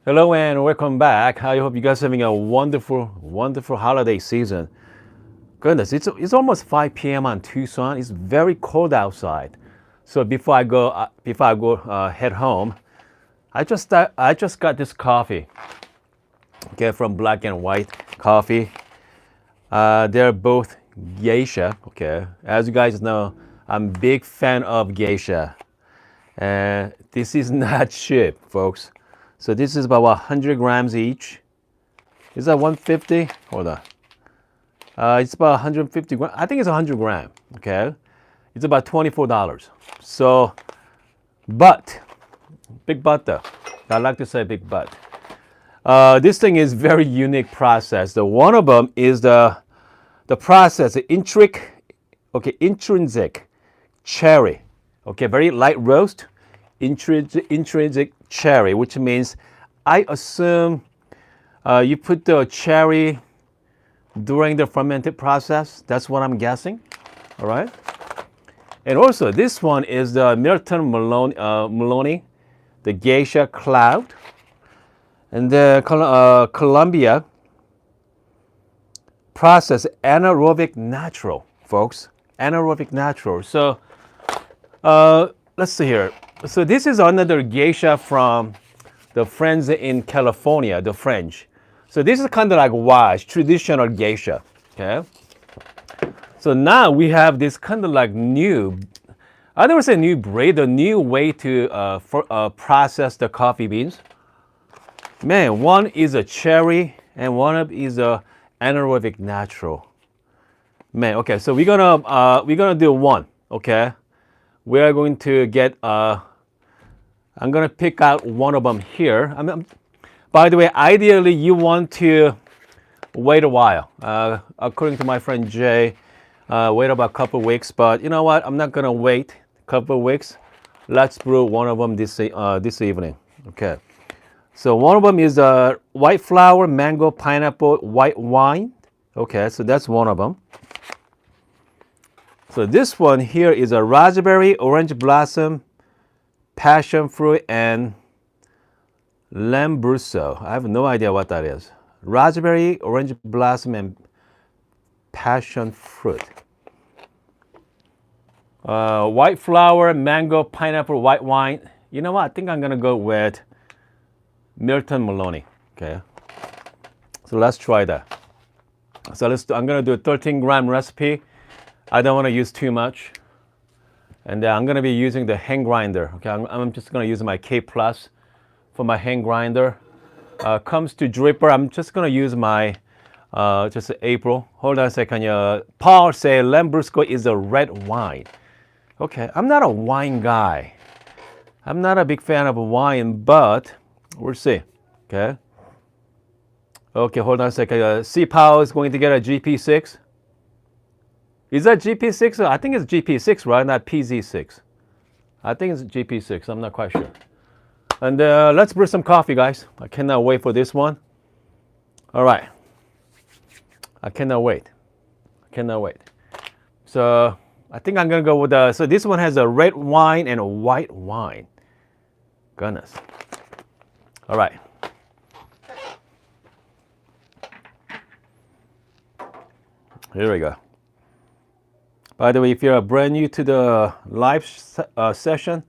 Hello and welcome back. I hope you guys are having a wonderful, wonderful holiday season. Goodness, it's almost 5 p.m. on Tucson. It's very cold outside. So before I go head home, I just got this coffee. Okay, from Black and White Coffee. They're both Geisha. Okay, as you guys know, I'm a big fan of Geisha. And this is not cheap, folks. So this is about 100 grams each. Is that 150? Hold on. It's about 150 grams. I think it's 100 gram. Okay, it's about $24. So, but big but though. I like to say big but. This thing is very unique process. The one of them is the process, the intrinsic cherry. Okay, very light roast, intrinsic cherry, which means I assume you put the cherry during the fermented process. That's what I'm guessing. All right. And also, this one is the Milton Maloney, the Geisha Cloud, and the Columbia process anaerobic natural, folks. Anaerobic natural. So let's see here. So this is another geisha from the friends in California, the French. So this is kind of like wash, traditional geisha. Okay. So now we have this kind of like new, I don't want to say new breed, a new way to process the coffee beans. Man, one is a cherry and one is a anaerobic natural. Man, okay, so we're gonna do one. Okay, we are going to get. I'm gonna pick out one of them here. By the way, ideally you want to wait a while. According to my friend Jay, wait about a couple weeks. But you know what? I'm not gonna wait a couple weeks. Let's brew one of them this evening. Okay. So one of them is white flower, mango, pineapple, white wine. Okay, so that's one of them. So this one here is a raspberry, orange blossom, passion fruit, and Lambrusco. I have no idea what that is. Raspberry, orange blossom, and passion fruit. White flower, mango, pineapple, white wine. You know what? I think I'm gonna go with Milton Maloney. Okay. So let's try that. So I'm gonna do a 13-gram recipe. I don't want to use too much. And I'm going to be using the hand grinder. Okay, I'm just going to use my KPlus for my hand grinder. Comes to dripper, I'm just going to use my just April. Hold on a second. Paul say Lambrusco is a red wine. Okay, I'm not a wine guy. I'm not a big fan of wine, but we'll see. Okay. Okay, hold on a second. C Powell is going to get a GP6. Is that GP6? I think it's GP6, right? Not PZ6. I think it's GP6. I'm not quite sure. And let's brew some coffee, guys. I cannot wait for this one. All right. I cannot wait. I cannot wait. So I think I'm going to go with so this one has a red wine and a white wine. Goodness. All right. Here we go. By the way, if you're brand new to the live session,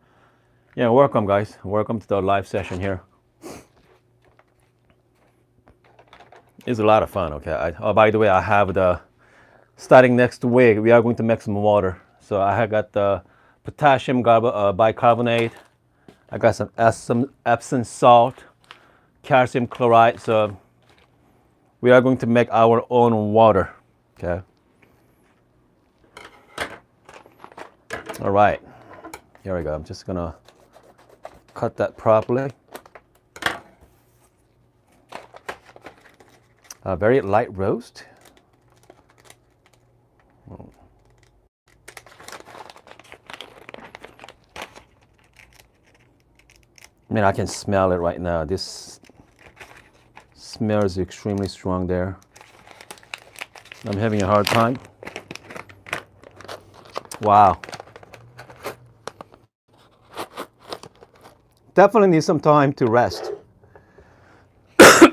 yeah, welcome, guys. Welcome to the live session here. It's a lot of fun, okay? Oh, by the way, I have starting next week, we are going to make some water. So I have got the potassium bicarbonate. I got some Epsom salt, calcium chloride. So we are going to make our own water, okay? All right, here we go. I'm just gonna cut that properly. Very light roast. I mean, I can smell it right now. This smell is extremely strong there. I'm having a hard time. Wow. Definitely need some time to rest.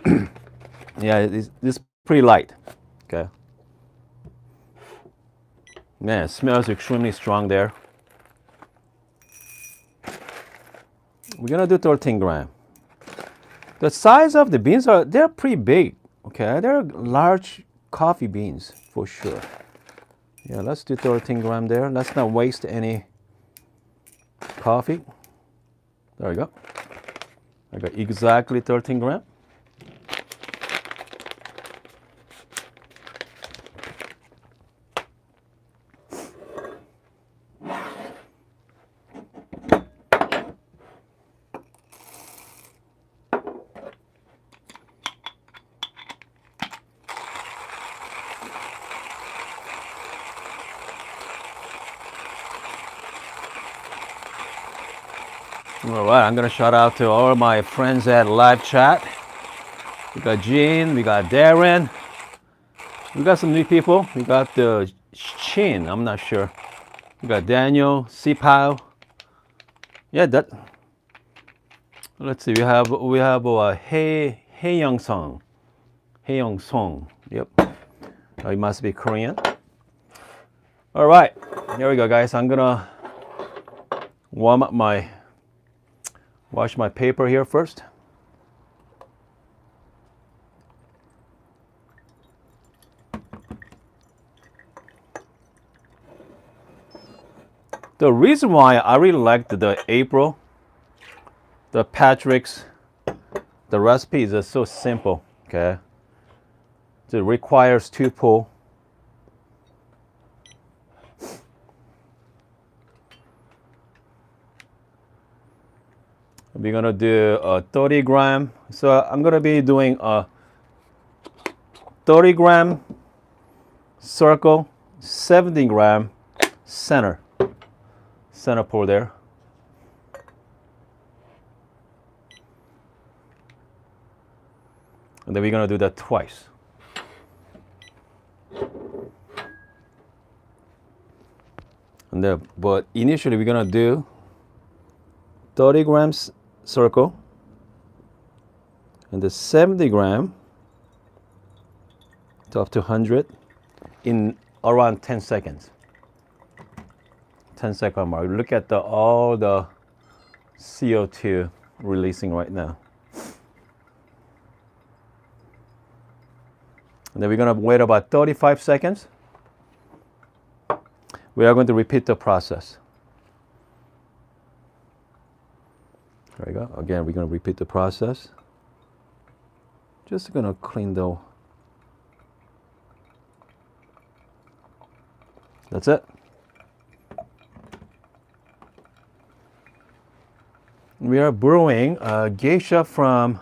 Yeah, this is pretty light. Okay. Man, it smells extremely strong there. We're gonna do 13 gram. The size of the beans they're pretty big. Okay, they're large coffee beans for sure. Yeah, let's do 13 gram there. Let's not waste any coffee. There we go. I got exactly 13 gram. All right, I'm gonna shout out to all my friends at live chat. We got Jean, we got Darren, we got some new people. We got the Chin, I'm not sure. We got Daniel, Sipao. Yeah, that. Let's see. We have Hey Young Song, Hey Young Song. Yep. It must be Korean. All right, here we go, guys. I'm gonna warm up wash my paper here first. The reason why I really liked the April, the Patrick's, the recipe is just so simple. Okay, it requires 2 pull. We're gonna do a 30 gram. So I'm gonna be doing a 30 gram circle, 70 gram center pour there. And then we're gonna do that twice. And then, but initially we're gonna do 30 grams circle and the 70 gram to up to 100 in around 10 seconds. 10-second mark. Look at all the CO2 releasing right now. And then we're gonna wait about 35 seconds. We are going to repeat the process. There we go. Again, we're going to repeat the process. Just going to clean the. That's it. We are brewing Geisha from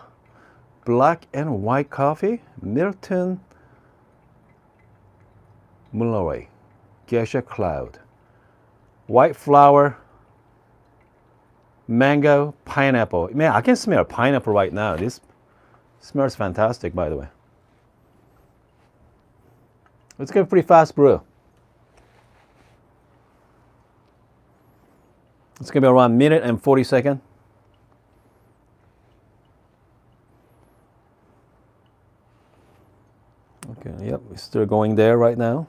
black and white coffee, Milton Mulleray, Gesha Cloud, white flower, mango, pineapple. Man, I can smell pineapple right now. This smells fantastic, by the way. It's going to be pretty fast brew. It's going to be around a minute and 40 seconds. Okay, yep, we're still going there right now.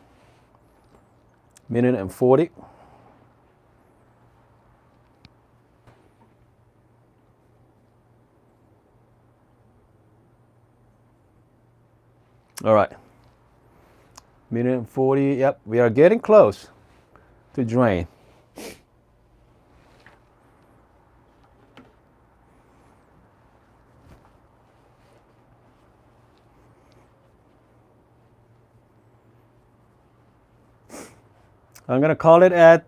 Minute and 40. All right. Minute and 40. Yep, we are getting close to drain. I'm gonna call it at,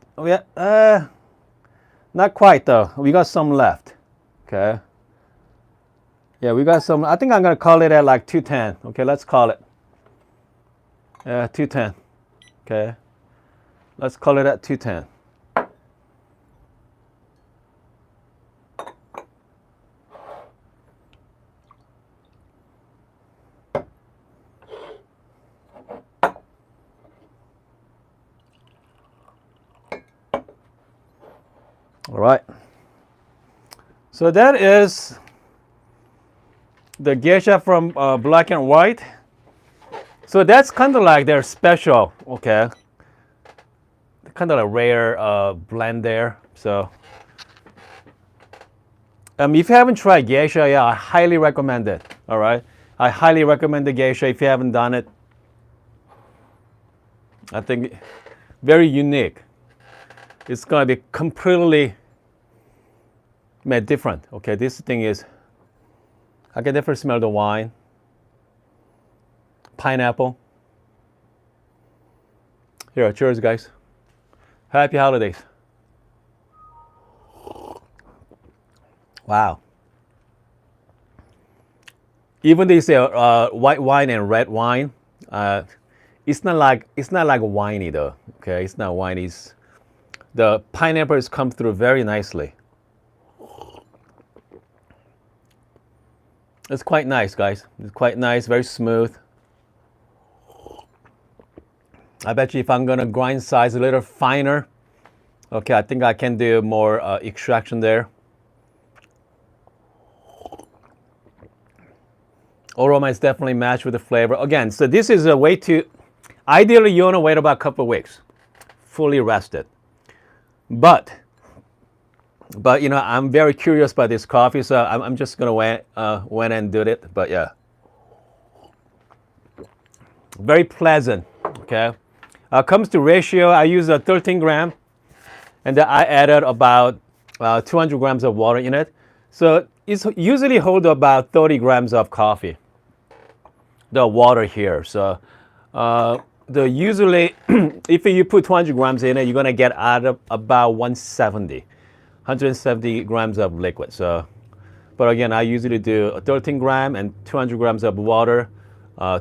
not quite though. We got some left. Okay. Yeah, we got some. I think I'm gonna call it at like 210. Okay, let's call it. 210. Okay. Let's call it at 210. All right. So that is the geisha from Black and White. So that's kind of like their special, okay? Kind of a rare blend there. So if you haven't tried geisha, yeah, I highly recommend it. All right, I highly recommend the geisha if you haven't done it. I think very unique. It's gonna be completely different. Okay, this thing is, I can definitely smell the wine, pineapple. Here, cheers, guys. Happy holidays. Wow. Even they say white wine and red wine, it's not like winey though. Okay, it's not winey. The pineapples come through very nicely. It's quite nice, guys. It's quite nice, very smooth. I bet you if I'm gonna grind size a little finer, okay, I think I can do more extraction there. Aroma is definitely matched with the flavor. Again, so this is a way to, ideally you want to wait about a couple of weeks, fully rested. But you know, I'm very curious about this coffee, so I'm just gonna went and do it. But yeah, very pleasant. Okay, comes to ratio, I use a 13 gram, and then I added about 200 grams of water in it. So it's usually hold about 30 grams of coffee. The water here. So the usually if you put 200 grams in it, you're gonna get out of about 170 grams of liquid. So, but again, I usually do a 13 gram and 200 grams of water,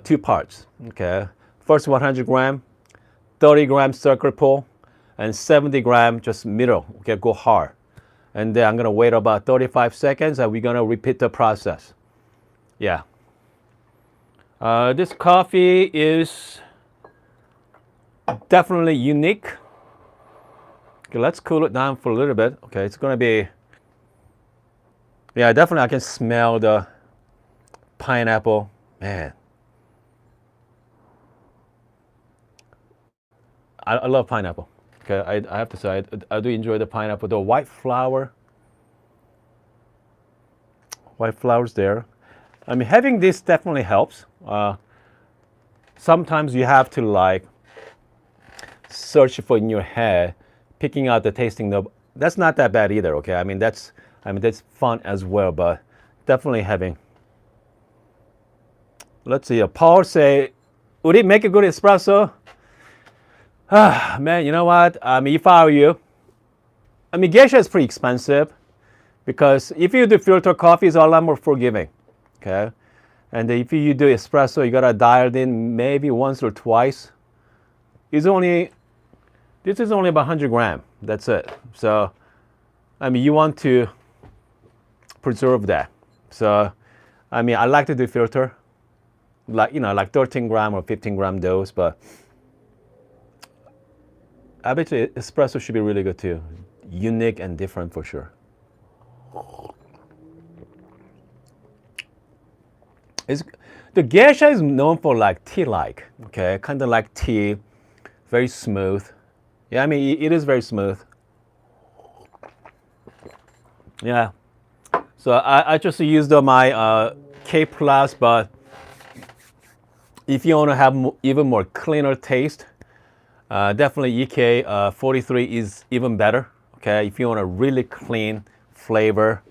2 parts. Okay, first 100 gram, 30 grams circle pull, and 70 gram just middle. Okay, go hard. And then I'm gonna wait about 35 seconds, and we're gonna repeat the process. Yeah. This coffee is definitely unique. Okay, let's cool it down for a little bit. Okay, it's gonna be, yeah, definitely I can smell the pineapple. Man, I love pineapple. Okay, I have to say, I do enjoy the pineapple. The white flowers there. I mean, having this definitely helps. Sometimes you have to like search for in your head, picking out the tasting note. That's not that bad either. Okay, I mean that's fun as well. But definitely having. Let's see. Paul say, would it make a good espresso? Ah, man, you know what? I mean, if I were you, I mean, Gesha is pretty expensive because if you do filter coffee, it's a lot more forgiving. Okay, and if you do espresso, you gotta dial it in maybe once or twice. This is only about 100 grams. That's it. So, I mean, you want to preserve that. So, I mean, I like to do filter, like, you know, like 13 gram or 15 gram dose, but I bet you espresso should be really good too. Unique and different for sure. The geisha is known for like tea-like, okay, kind of like tea, very smooth. Yeah, I mean it is very smooth. Yeah, so I just used my KPlus, but if you want to have even more cleaner taste, definitely EK 43 is even better. Okay, if you want a really clean flavor.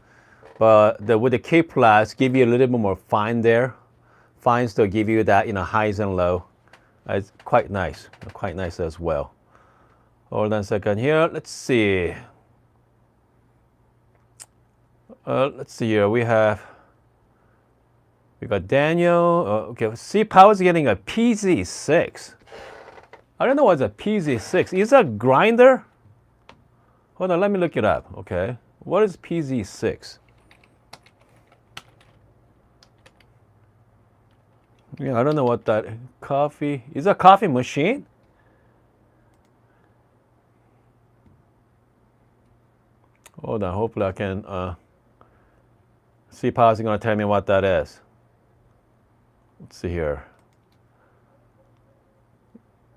But with the KPlus, give you a little bit more fine there. Fines to give you that, you know, highs and low. It's quite nice as well. Hold on a second here. Let's see. Let's see here. We got Daniel. Okay, see, Power's getting a PZ6. I don't know what's a PZ6. Is that a grinder? Hold on, let me look it up. Okay, what is PZ6? Yeah, I don't know what that coffee is. A coffee machine? Hold on, hopefully I can see. Pause is going to tell me what that is. Let's see here.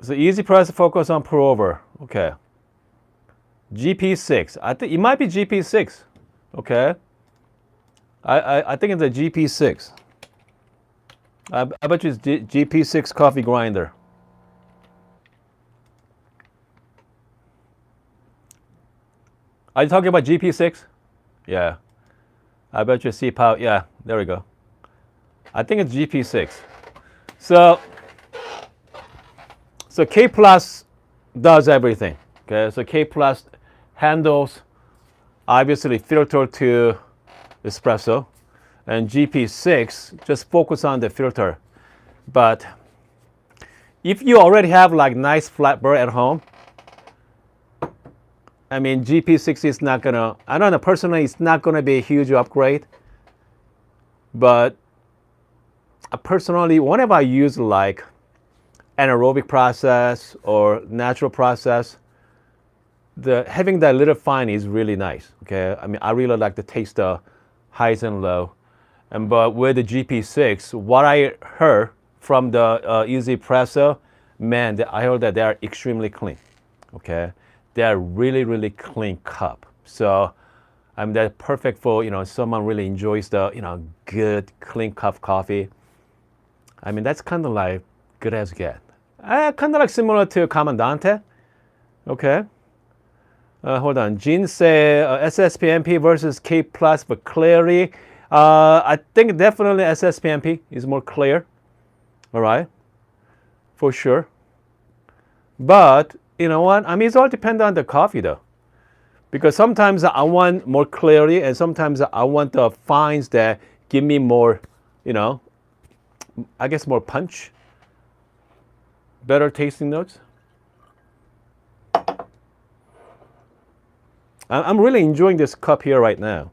So easy press, focus on pour over. Okay. GP6. I think it might be GP6. Okay. I think it's a GP6. I bet you it's GP6 coffee grinder. Are you talking about GP6? Yeah. I bet you see power. Yeah, there we go. I think it's GP6. So KPlus does everything. Okay, so KPlus handles obviously filter to espresso, and GP6 just focus on the filter. But if you already have like nice flat burr at home, I mean GP6 is not gonna, I don't know, personally it's not gonna be a huge upgrade. But personally, whenever I use like anaerobic process or natural process, having that little fine is really nice. Okay, I mean I really like to taste the highs and low, but with the GP6, what I heard from the 1Zpresso, man, I heard that they are extremely clean. Okay, they are really clean cup. So I mean they're perfect for someone really enjoys the good clean cup coffee. I mean that's kind of like good as get. Kind of like similar to Comandante. Okay. Hold on. Jean say SSPMP versus KPlus for clarity. I think definitely SSPMP is more clear. All right. For sure. But you know what? I mean, it's all depends on the coffee though. Because sometimes I want more clarity and sometimes I want the fines that give me more, I guess more punch. Better tasting notes. I'm really enjoying this cup here right now.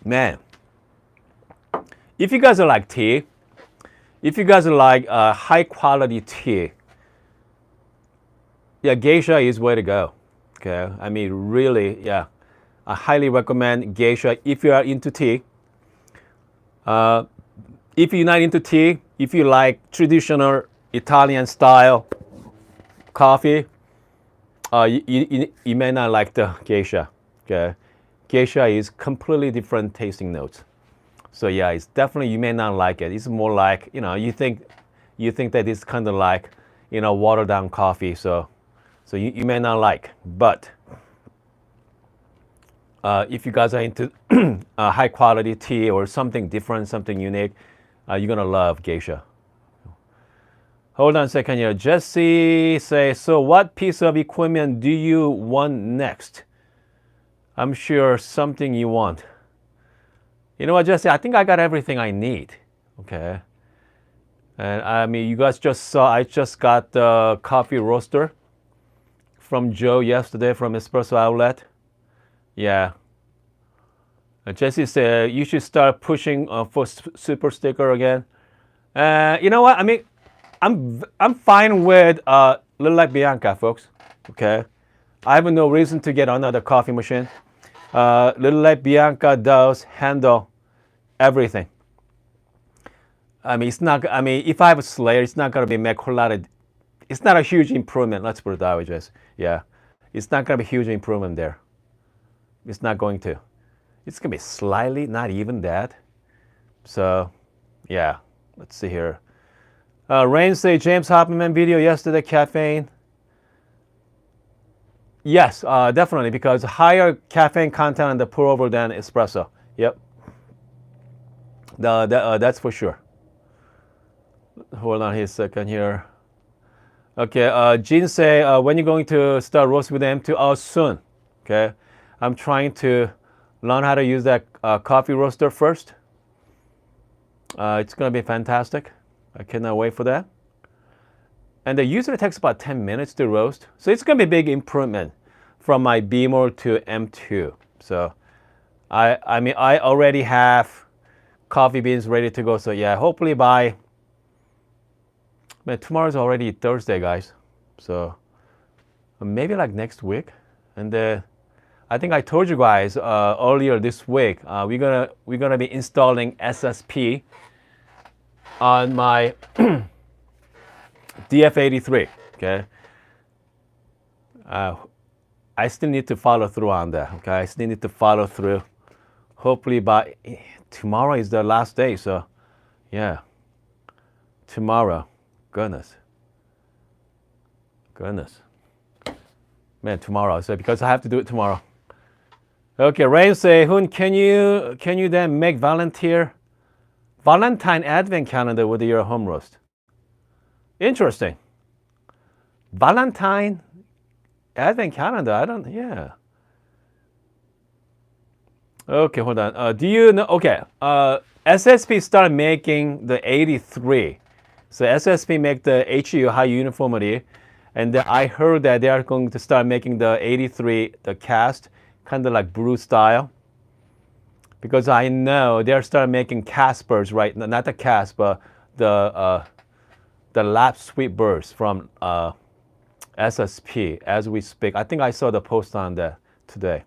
Man, if you guys are like tea, if you guys are like high quality tea, yeah, Gesha is way to go. Okay, I mean really, yeah, I highly recommend Gesha if you are into tea. If you're not into tea, if you like traditional Italian style coffee, you may not like the Gesha. Okay, Gesha is completely different tasting notes. So yeah, it's definitely you may not like it. It's more like you think that it's kind of like watered down coffee. So you may not like, but if you guys are into high quality tea or something different, something unique, you're gonna love Gesha. Hold on a second here. Jesse says, so what piece of equipment do you want next? I'm sure something you want. You know what, Jesse? I think I got everything I need. Okay. And I mean, you guys just saw, I just got the coffee roaster from Joe yesterday from Espresso Outlet. Yeah. Jesse said, you should start pushing for super sticker again. You know what? I mean, I'm fine with Little Like Bianca, folks. Okay, I have no reason to get another coffee machine. Little Like Bianca does handle everything. I mean, it's not. I mean, if I have a Slayer, it's not gonna be make a whole lot of. It's not a huge improvement. Let's put it that way, Jess. Yeah, it's not gonna be a huge improvement there. It's not going to. It's gonna be slightly, not even that. So, yeah. Let's see here. Rain say James Hoffman video yesterday, caffeine. Yes, definitely, because higher caffeine content on the pour over than espresso. Yep. That's for sure. Hold on here a second here. Okay, Jean say, when you're going to start roasting with M2? Oh, soon. Okay, I'm trying to learn how to use that coffee roaster first. It's going to be fantastic. I cannot wait for that. And it usually takes about 10 minutes to roast. So it's going to be a big improvement from my Beamer to M2. So I mean, I already have coffee beans ready to go. So yeah, hopefully by, man, tomorrow's already Thursday, guys. So maybe like next week. And I think I told you guys earlier this week, we're gonna be installing SSP on my DF83. Okay. I still need to follow through on that. Okay, I still need to follow through. Hopefully by tomorrow is the last day. So, yeah, tomorrow. Goodness, man, tomorrow. So because I have to do it tomorrow. Okay, Rain say, Hun, can you then make Valentine Advent calendar with your home roast? Interesting. Valentine Advent calendar. I don't. Yeah. Okay, hold on. Do you know? Okay. SSP started making the 83. So SSP make the HU high uniformity, and then I heard that they are going to start making the 83 the cast kind of like brew style. Because I know they're starting making Caspers, right? Not the cast, but the lap sweet bursts from SSP as we speak. I think I saw the post on that today.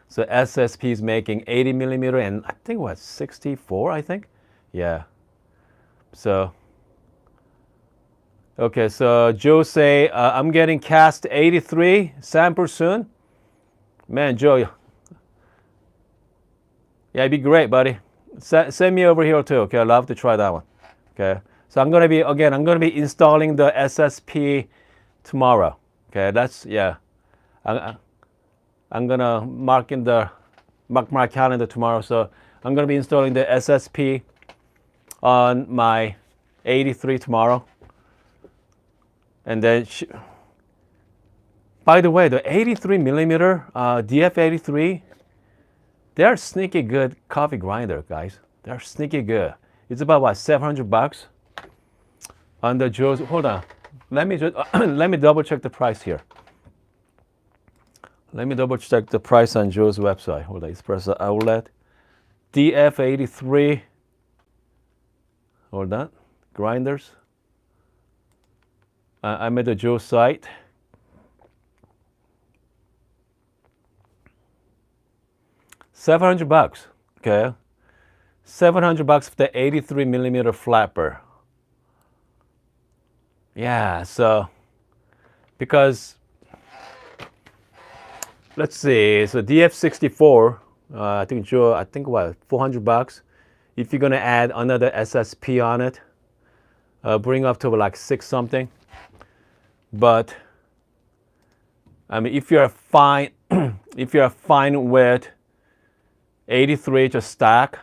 So SSP is making 80 millimeter and I think what 64, I think. Yeah. So okay, so Joe say I'm getting cast 83 sample soon. Man, Joe. Yeah, it'd be great, buddy. Send me over here too. Okay, I'd love to try that one. Okay. So I'm gonna be installing the SSP tomorrow. Okay, that's yeah. I'm gonna mark my calendar tomorrow. So I'm gonna be installing the SSP on my 83 tomorrow. And then, by the way, the 83 millimeter DF83, they're sneaky good coffee grinder, guys. They're sneaky good. It's about what, $700 on the Joe's. Hold on, let me just let me double check the price here. Let me double check the price on Joe's website. Hold on, Espresso Outlet, DF83. Hold on, grinders. I'm at the Joe's site. $700. Okay, $700 for the 83 millimeter flapper. Yeah, so because let's see, so DF64, I think Joe, I think what, $400. If you're gonna add another SSP on it, bring up to like 6 something. But I mean, if you're fine, if you're fine with 83 just stack,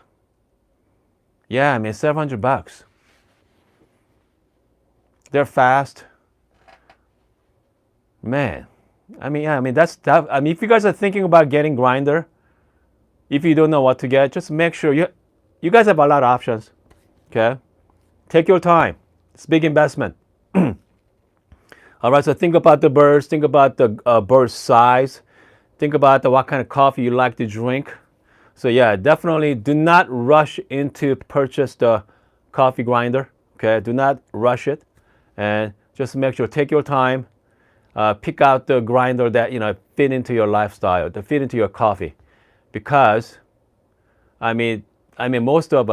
yeah, I mean $700. They're fast, man. I mean, yeah, I mean that's tough. I mean, if you guys are thinking about getting grinder, if you don't know what to get, just make sure you guys have a lot of options. Okay, take your time. It's a big investment. All right, so think about the birds. Think about the bird size. Think about what kind of coffee you like to drink. So yeah, definitely do not rush into purchase the coffee grinder. Okay, do not rush it, and just make sure take your time. Pick out the grinder that fit into your lifestyle, that fit into your coffee, because I mean most of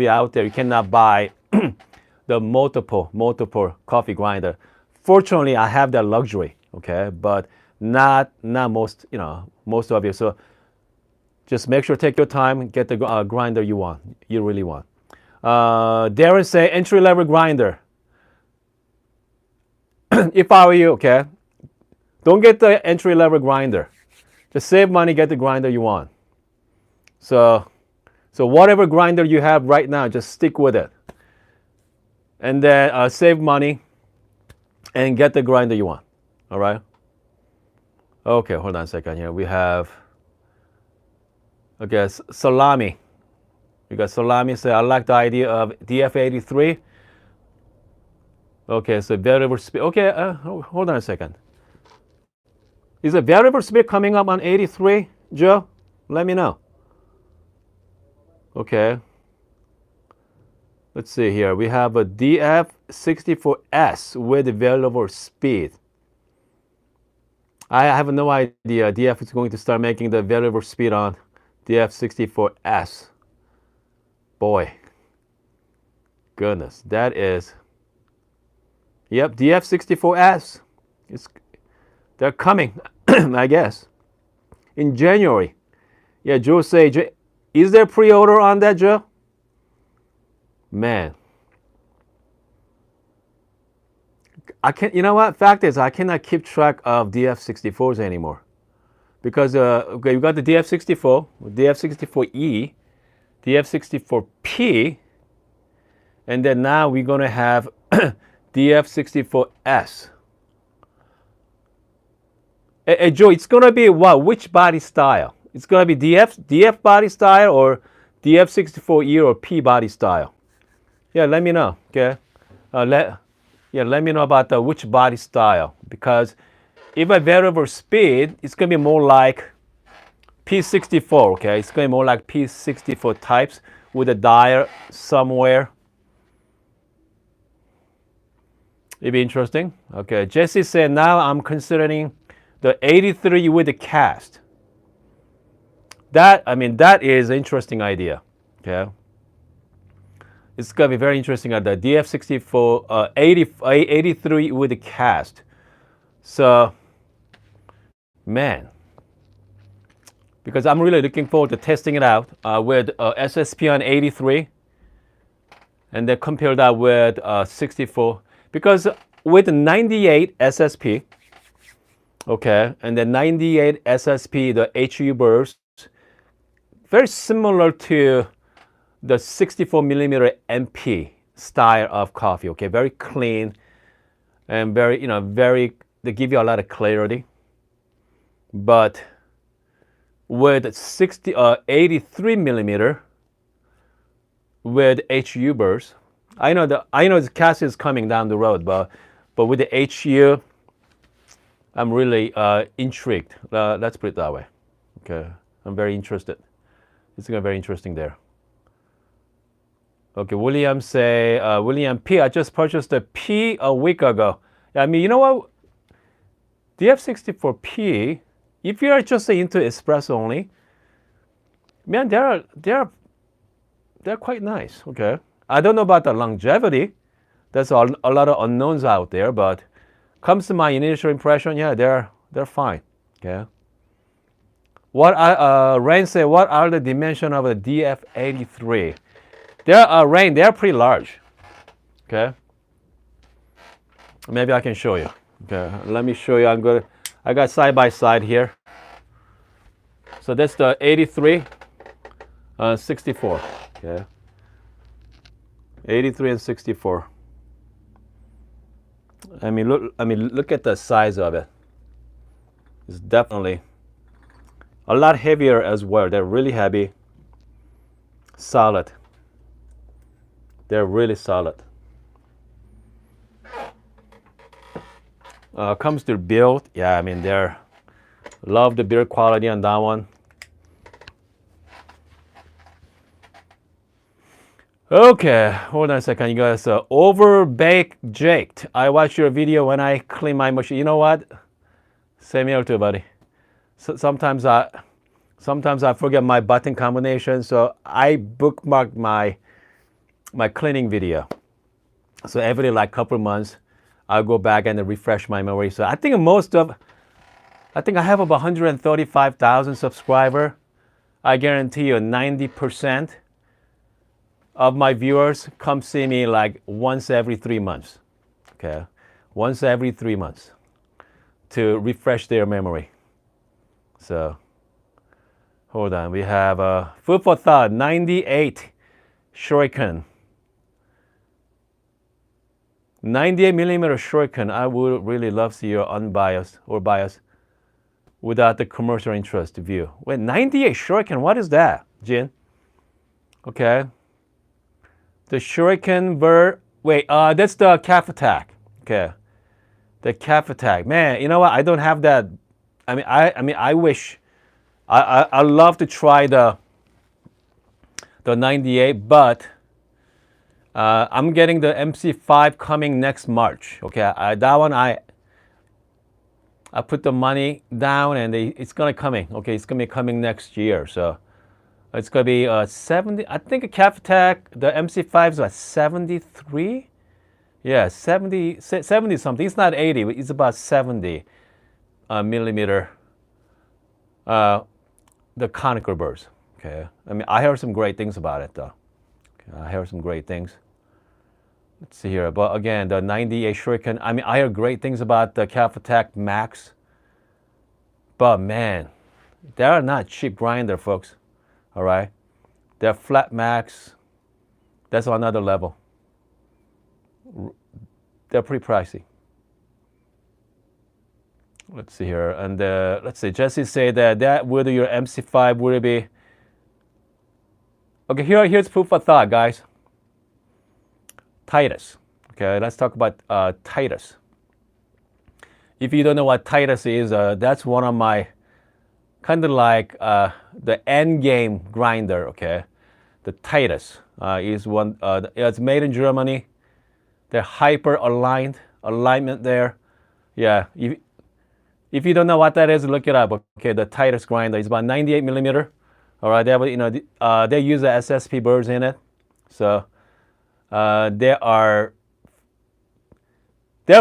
you out there, you cannot buy the multiple coffee grinder. Fortunately, I have that luxury. Okay, but not most most of you. So just make sure take your time and get the grinder you really want. Darren say entry level grinder. If I were you, okay, don't get the entry level grinder. Just save money, get the grinder you want. So whatever grinder you have right now, just stick with it. And then save money and get the grinder you want. All right? Okay, hold on a second here. We have, okay, Salami. We got Salami say, I like the idea of DF83. Okay, so variable speed. Okay, hold on a second. Is a variable speed coming up on 83, Joe? Let me know. Okay. Let's see here. We have a DF64S with variable speed. I have no idea. DF is going to start making the variable speed on DF64S. Boy, goodness, that is. Yep, DF64S. They're coming, I guess, in January. Yeah, Joe say, is there pre-order on that, Joe? Man, I can't. You know what? Fact is, I cannot keep track of DF64s anymore because okay, you got the DF64, DF64E, DF64P, and then now we're gonna have DF64S. Hey, Joe, it's gonna be what? Which body style? It's gonna be DF body style or DF64E or P body style? Yeah, let me know. Okay, let me know about which body style, because if I variable speed, it's gonna be more like P64. Okay, it's gonna be more like P64 types with a dial somewhere. It'd be interesting. Okay, Jesse said now I'm considering the 83 with the cast. That is an interesting idea. Okay. It's gonna be very interesting at the DF64 83 with the cast. So, man, because I'm really looking forward to testing it out with SSP on 83, and then compare that with 64. Because with 98 SSP, okay, and then 98 SSP, the HU burst, very similar to the 64 millimeter MP style of coffee. Okay, very clean and very, they give you a lot of clarity. But with 83 millimeter with HU burst, I know the cast is coming down the road, but with the HU, I'm really intrigued. Let's put it that way. Okay, I'm very interested. It's gonna be very interesting there. Okay, William say, William P, I just purchased a P a week ago. I mean, you know what? DF64P, if you're just into espresso only, man, they're quite nice. Okay, I don't know about the longevity. There's a lot of unknowns out there, but comes to my initial impression, yeah, they're fine. Okay. Rain say, what are the dimensions of the DF83? Rain, they're pretty large. Okay. Maybe I can show you. Okay, let me show you. I got side by side here. So that's the 83, 64. Okay. 83 and 64. Look at the size of it. It's definitely a lot heavier as well. They're really heavy, solid. They're really solid. Comes to build, yeah, love the build quality on that one. Okay, hold on a second, you guys. Overbake Jaked. I watched your video when I clean my machine. You know what? Same here too, buddy. So sometimes I forget my button combination, so I bookmark my cleaning video. So every couple months, I'll go back and refresh my memory. So I think I have about 135,000 subscribers. I guarantee you 90% of my viewers come see me once every 3 months. Okay, once every 3 months to refresh their memory. So hold on, we have food for thought 98 Shuriken. 98 millimeter Shuriken. I would really love to see your unbiased or biased without the commercial interest view. Wait, 98 Shuriken, what is that, Jin? Okay. The Shuriken that's the calf attack. Okay. The calf attack. Man, you know what? I don't have that. I wish. I love to try the 98, but I'm getting the MC5 coming next March. Okay, that one I I put the money down, and it's gonna coming. Okay, it's gonna be coming next year. So it's gonna be 70. I think a Caftech, the MC5 is about 73. Yeah, 70 something. It's not 80. It's about 70 millimeter. The conical burrs. Okay, I mean, I heard some great things about it though. Okay, I heard some great things. Let's see here. But again, the 98 Shuriken. I mean, I heard great things about the Caftech Max. But man, they are not cheap grinder, folks. All right, they're flat Max. That's another level. They're pretty pricey. Let's see here, and let's see. Jesse say that whether your MC5 would be. Okay, here's proof of thought, guys. Titus. Okay, let's talk about Titus. If you don't know what Titus is, that's one of my kind of like the end game grinder. Okay, the Titus is one. It's made in Germany. They're hyper alignment there. Yeah. If you don't know what that is, look it up. Okay, the Titus grinder is about 98 millimeter. All right, they have, they use the SSP burrs in it, so they're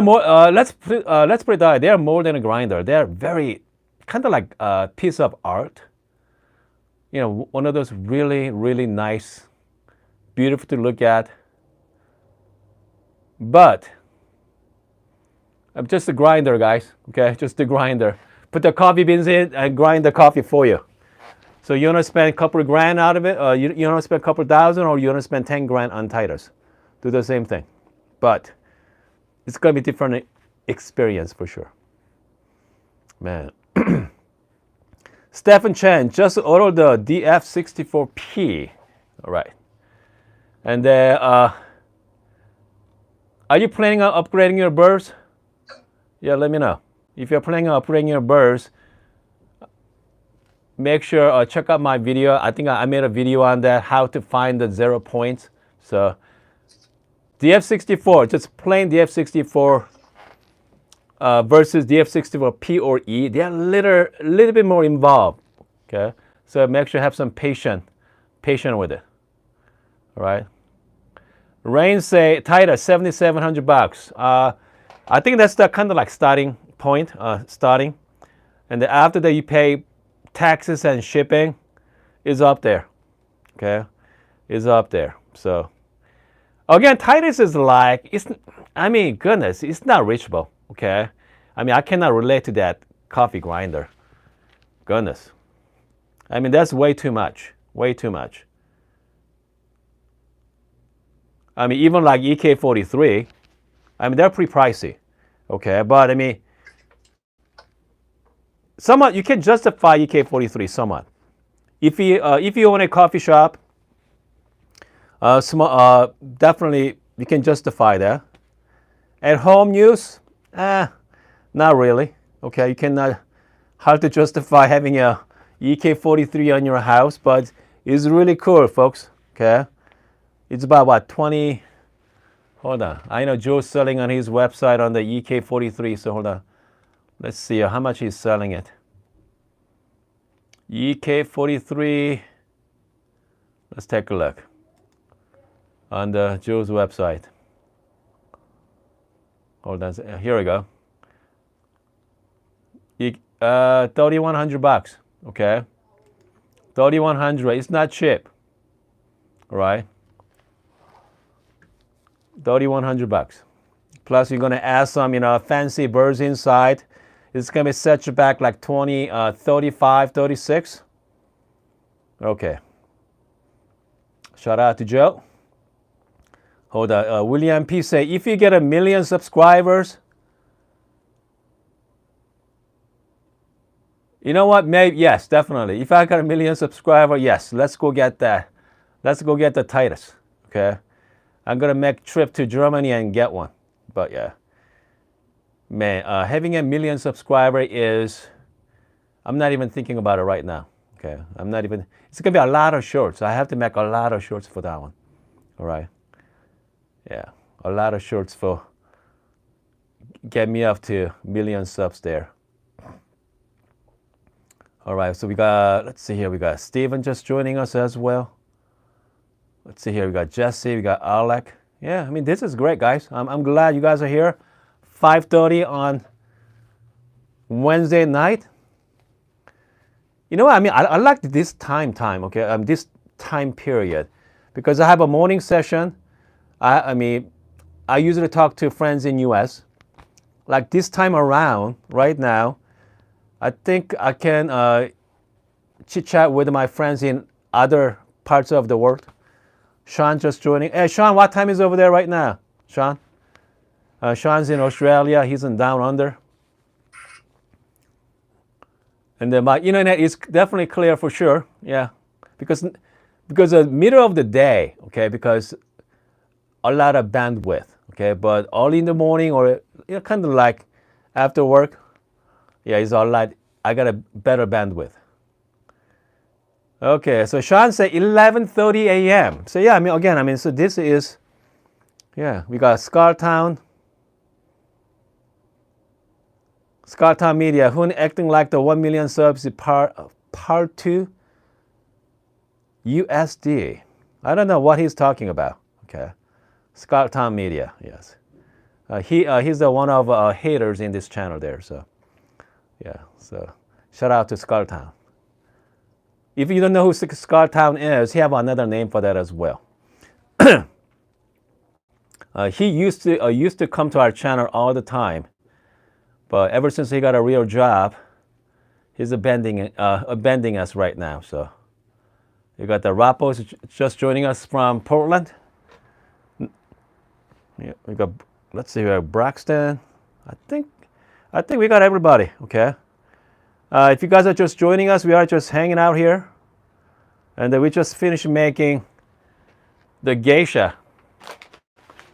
more. Let's put it that they're more than a grinder. They're very kind of like a piece of art. You know, one of those really, really nice, beautiful to look at. But I'm just a grinder, guys. Okay, just a grinder. Put the coffee beans in and grind the coffee for you. So you want to spend a couple of grand out of it, you want to spend a couple of thousand, or you want to spend 10 grand on Titus. Do the same thing. But it's going to be different experience for sure. Man. Stephen Chen just ordered the DF64P. All right. And then, are you planning on upgrading your burrs? Yeah, let me know. If you're planning on upgrading your burrs, make sure check out my video. I think I made a video on that, how to find the 0 points. So DF64, just plain DF64 versus DF64 P or E, they're a little bit more involved. Okay, so make sure you have some patience with it. All right. Rain say Titus $7,700. I think that's the kind of like starting point, starting, and then after that you pay taxes and shipping, is up there. Okay, is up there. So again, Titus is like I mean, goodness, it's not reachable. Okay, I mean, I cannot relate to that coffee grinder. Goodness, I mean, that's way too much. Way too much. I mean, even like EK43, I mean, they're pretty pricey. Okay, but I mean, somewhat you can justify EK43 somewhat. If you own a coffee shop, definitely you can justify that. At home use, not really. Okay, you cannot hard to justify having a EK43 on your house, but it's really cool, folks. Okay, it's about what 20. Hold on, I know Joe's selling on his website on the EK43. So hold on, let's see how much he's selling it. EK43. Let's take a look on the Joe's website. Hold on, here we go. $3,100. Okay, 3,100. It's not cheap, right? $3,100. Plus, you're gonna add some, fancy birds inside. It's gonna be set you back like 20, 35, 36. Okay. Shout out to Joe. Hold on. William P say, if you get 1 million subscribers, you know what? Maybe yes, definitely. If I got 1 million subscribers, yes, let's go get that. Let's go get the Titus. Okay. I'm gonna make a trip to Germany and get one. But yeah, man, having 1 million subscribers is, I'm not even thinking about it right now. Okay, I'm not even. It's gonna be a lot of shorts. I have to make a lot of shorts for that one. All right. Yeah, a lot of shorts for get me up to 1 million subs there. All right, so we got, let's see here, we got Steven just joining us as well. Let's see here, we got Jesse, we got Alec. Yeah, I mean, this is great, guys. I'm glad you guys are here. 5:30 on Wednesday night. You know what, I mean, I like this time, okay, this time period, because I have a morning session. I mean, I usually talk to friends in US. Like this time around, right now, I think I can chit chat with my friends in other parts of the world. Sean just joining. Hey, Sean, what time is over there right now? Sean? Sean's in Australia. He's in Down Under. And then my internet is definitely clear for sure. Yeah, because the middle of the day, okay, because a lot of bandwidth, okay, but early in the morning or kind of like after work, yeah, it's all right. I got a better bandwidth. Okay, so Sean said 11:30 a.m. So yeah, I mean, again, I mean, so this is, yeah, we got Scartown Media, who acting like the 1 million subs is part 2 USD. I don't know what he's talking about. Okay, Scartown Media, yes. He's the one of haters in this channel there. So yeah, so shout out to Scartown. If you don't know who Scartown is, he have another name for that as well. He used to come to our channel all the time, but ever since he got a real job, he's abandoning us right now. So you got the Rappos just joining us from Portland. Yeah, we got, let's see here, Braxton. I think we got everybody. Okay. If you guys are just joining us, we are just hanging out here. And then we just finished making the Geisha.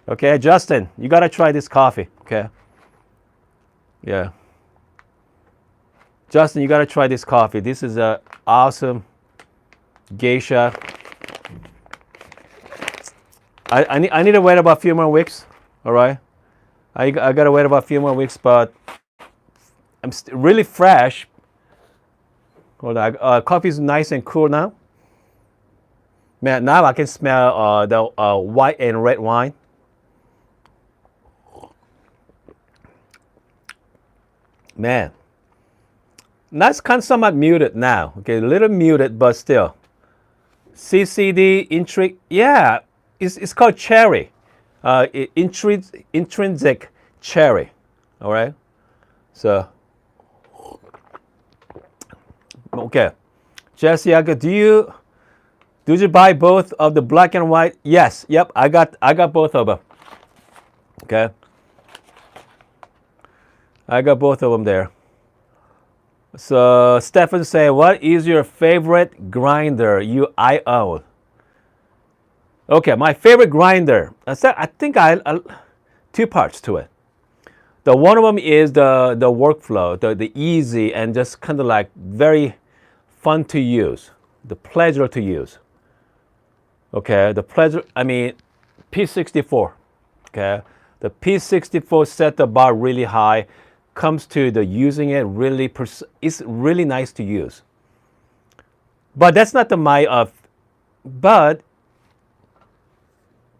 Okay, Justin, you got to try this coffee. Okay. Yeah. Justin, you got to try this coffee. This is an awesome Geisha. I need to wait about a few more weeks. All right. I got to wait about a few more weeks, but I'm really fresh. Hold on, coffee is nice and cool now. Man, now I can smell the white and red wine. Man, that's kind of somewhat muted now. Okay, a little muted, but still. CCD intrigue, yeah, it's called cherry. Intrinsic cherry. All right, so. Okay, Jesse, do you buy both of the black and white? Yes, yep, I got both of them. Okay, I got both of them there. So Stefan say, what is your favorite grinder I own? Okay, my favorite grinder. I think I two parts to it. The one of them is the workflow, the easy and just kind of like very fun to use, the pleasure to use. Okay, the pleasure, I mean, P64, okay? The P64 set the bar really high, comes to the using it really, it's really nice to use. But that's not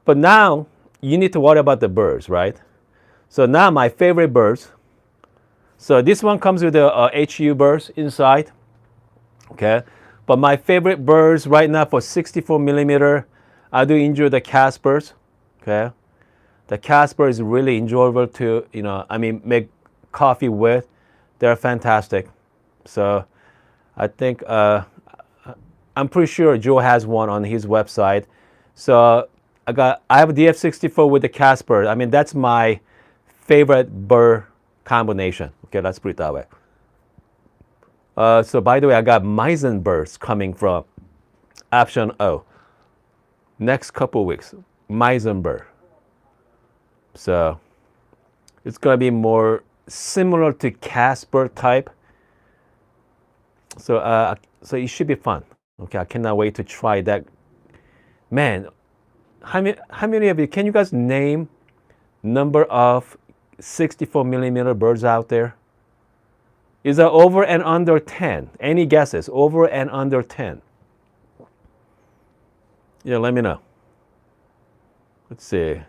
but now you need to worry about the burrs, right? So now my favorite burrs. So this one comes with the HU burrs inside. Okay, but my favorite burrs right now for 64 millimeter, I do enjoy the Caspers. Okay, the Casper is really enjoyable to make coffee with. They're fantastic. So I think I'm pretty sure Joe has one on his website. So I have a DF64 with the Casper. I mean, that's my favorite burr combination. Okay, let's put it that way. So by the way, I got Meissen burrs coming from option O. Next couple weeks, Meissen burr. So it's gonna be more similar to Casper type. So so it should be fun. Okay, I cannot wait to try that. Man, how many of you, can you guys name number of 64 millimeter burrs out there? Is it over and under 10? Any guesses? Over and under 10? Yeah, let me know. Let's see.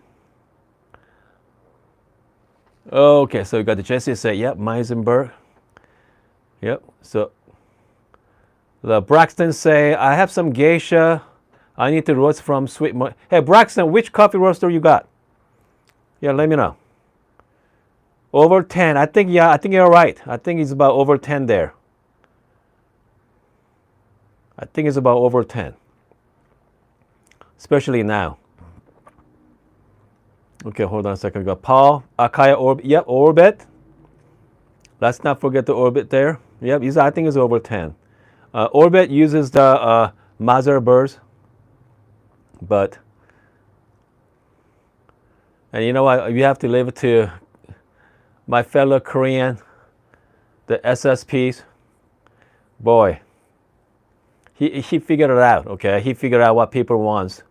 Okay, so we got the Jesse say, yep, Meisenberg. Yep, so the Braxton say, I have some Geisha. I need to roast from Sweet. Hey, Braxton, which coffee roaster you got? Yeah, let me know. Over 10. I think you're right. I think it's about over 10 there. I think it's about over 10. Especially now. Okay, hold on a second. We got Paul, Akaya Orbit. Yep, Orbit. Let's not forget the Orbit there. Yep, I think it's over 10. Orbit uses the Mazar burrs. But, and you know what? You have to leave it to my fellow Korean, the SSPs. Boy, he figured it out, okay? He figured out what people want.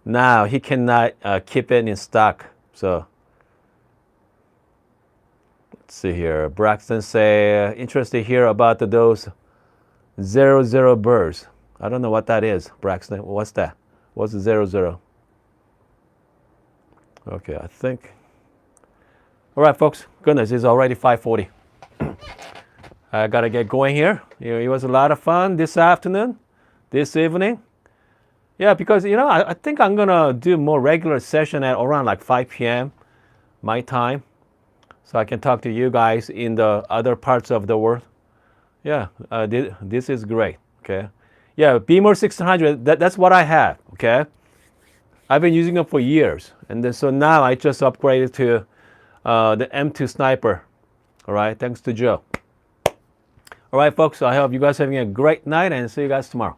Now he cannot keep it in stock. So let's see here. Braxton say, interested to hear about those 00 burrs. I don't know what that is, Braxton. What's that? What's the 00? Okay, I think. All right, folks. Goodness, it's already 5:40. I gotta get going here. It was a lot of fun this afternoon, this evening. Yeah, because I think I'm gonna do more regular session at around like 5 p.m. my time, so I can talk to you guys in the other parts of the world. Yeah, this is great. Okay. Yeah, Beamer 1600. That's what I have. Okay. I've been using it for years, and then so now I just upgraded to the M2 Sniper. All right, thanks to Joe. All right, folks. So I hope you guys are having a great night, and see you guys tomorrow.